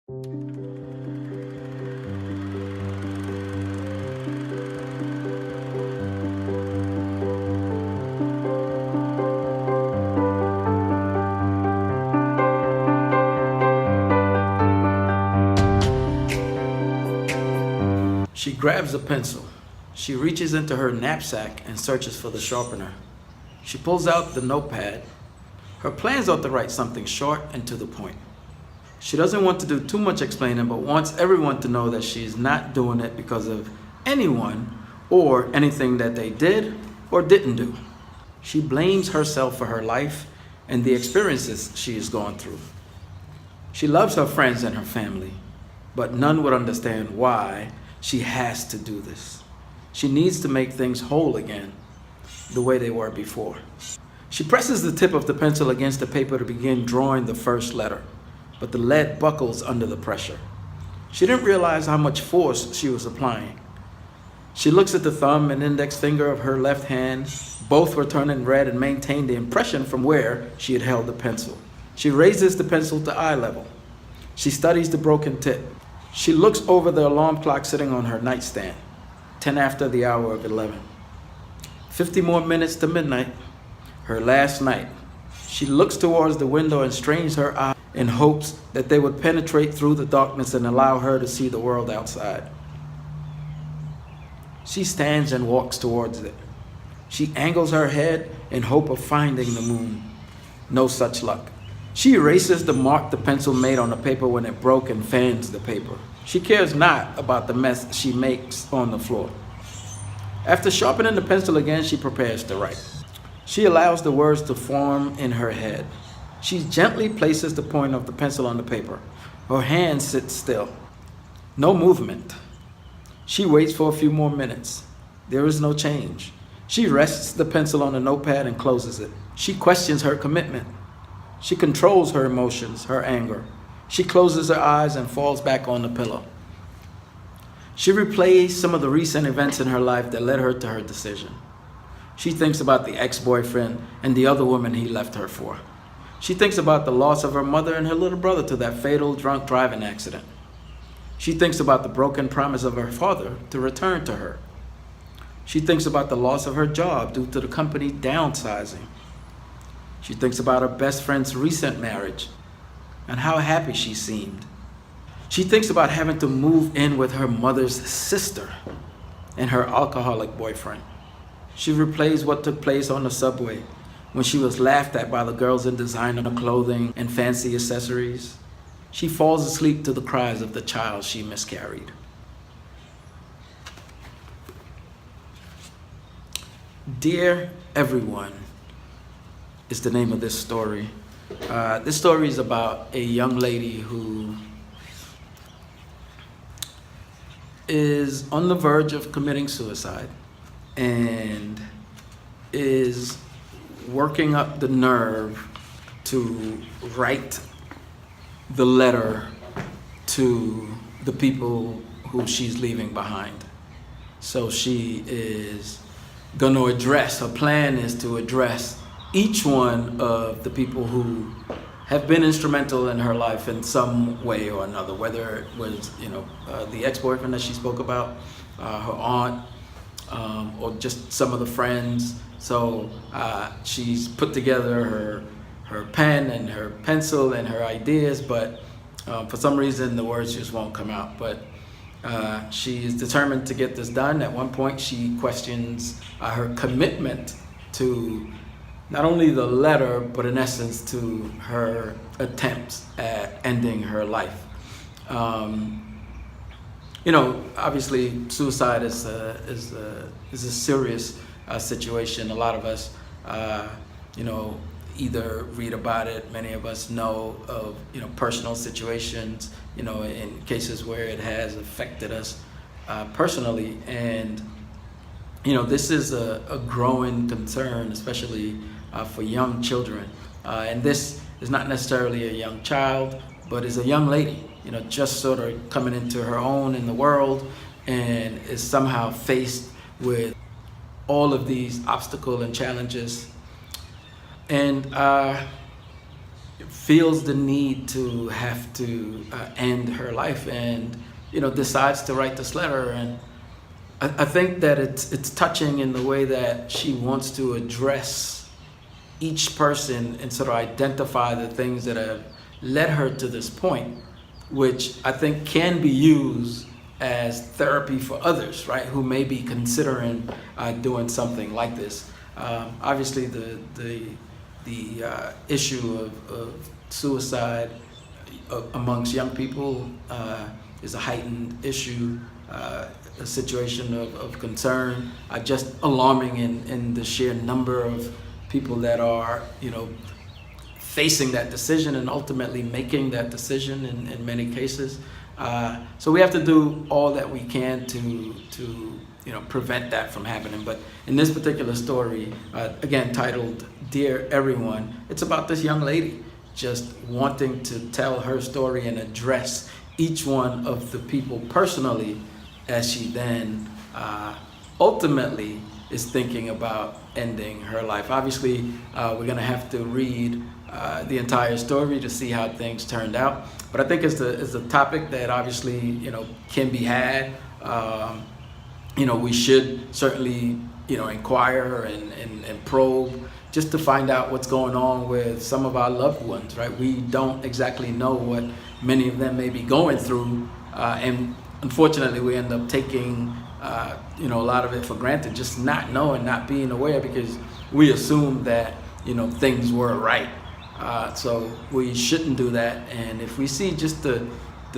She grabs a pencil. She reaches into her knapsack and searches for the sharpener. She pulls out the notepad. Her plans are to write something short and to the point. She doesn't want to do too much explaining, but wants everyone to know that she's not doing it because of anyone or anything that they did or didn't do. She blames herself for her life and the experiences she has gone through. She loves her friends and her family, but none would understand why she has to do this. She needs to make things whole again, the way they were before. She presses the tip of the pencil against the paper to begin drawing the first letter, but the lead buckles under the pressure. She didn't realize how much force she was applying. She looks at the thumb and index finger of her left hand. Both were turning red and maintained the impression from where she had held the pencil. She raises the pencil to eye level. She studies the broken tip. She looks over the alarm clock sitting on her nightstand, 10 after the hour of 11. 50 more minutes to midnight, her last night. She looks towards the window and strains her eyes in hopes that they would penetrate through the darkness and allow her to see the world outside. She stands and walks towards it. She angles her head in hope of finding the moon. No such luck. She erases the mark the pencil made on the paper when it broke and fans the paper. She cares not about the mess she makes on the floor. After sharpening the pencil again, she prepares to write. She allows the words to form in her head. She gently places the point of the pencil on the paper. Her hand sits still. No movement. She waits for a few more minutes. There is no change. She rests the pencil on the notepad and closes it. She questions her commitment. She controls her emotions, her anger. She closes her eyes and falls back on the pillow. She replays some of the recent events in her life that led her to her decision. She thinks about the ex-boyfriend and the other woman he left her for. She thinks about the loss of her mother and her little brother to that fatal drunk driving accident. She thinks about the broken promise of her father to return to her. She thinks about the loss of her job due to the company downsizing. She thinks about her best friend's recent marriage and how happy she seemed. She thinks about having to move in with her mother's sister and her alcoholic boyfriend. She replays what took place on the subway when she was laughed at by the girls in designer clothing and fancy accessories. She falls asleep to the cries of the child she miscarried. Dear Everyone is the name of this story. This story is about a young lady who is on the verge of committing suicide and is working up the nerve to write the letter to the people who she's leaving behind. So she is going to address, her plan is to address each one of the people who have been instrumental in her life in some way or another, whether it was, the ex-boyfriend that she spoke about, her aunt, or just some of the friends. So she's put together her pen and her pencil and her ideas, but for some reason the words just won't come out. But she is determined to get this done. At one point she questions her commitment to not only the letter, but in essence to her attempts at ending her life. Obviously suicide is a serious situation. A lot of us, either read about it. Many of us know of, personal situations, in cases where it has affected us personally. And, this is a growing concern, especially for young children. And this is not necessarily a young child, but is a young lady, just sort of coming into her own in the world and is somehow faced with all of these obstacles and challenges. And feels the need to have to end her life, and decides to write this letter. And I think that it's touching in the way that she wants to address each person and sort of identify the things that have led her to this point, which I think can be used as therapy for others, right, who may be considering doing something like this. Obviously, the issue of suicide amongst young people is a heightened issue, a situation of concern, just alarming in the sheer number of people that are, facing that decision and ultimately making that decision in many cases. So we have to do all that we can to prevent that from happening. But in this particular story, again titled Dear Everyone, it's about this young lady just wanting to tell her story and address each one of the people personally, as she then ultimately is thinking about ending her life. Obviously, we're going to have to read the entire story to see how things turned out. But I think it's a topic that obviously can be had. We should certainly inquire and probe just to find out what's going on with some of our loved ones. Right? We don't exactly know what many of them may be going through, and unfortunately, we end up taking a lot of it for granted, just not knowing, not being aware, because we assume that things were right. So we shouldn't do that. And if we see just the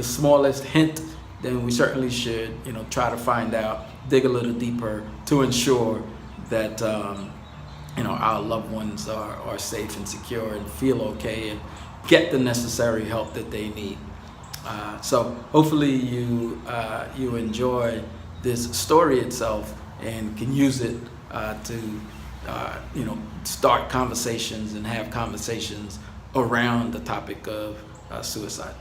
smallest hint, then we certainly should try to find out, dig a little deeper to ensure that our loved ones are safe and secure and feel okay and get the necessary help that they need. So hopefully you enjoy this story itself and can use it to start conversations and have conversations around the topic of suicide.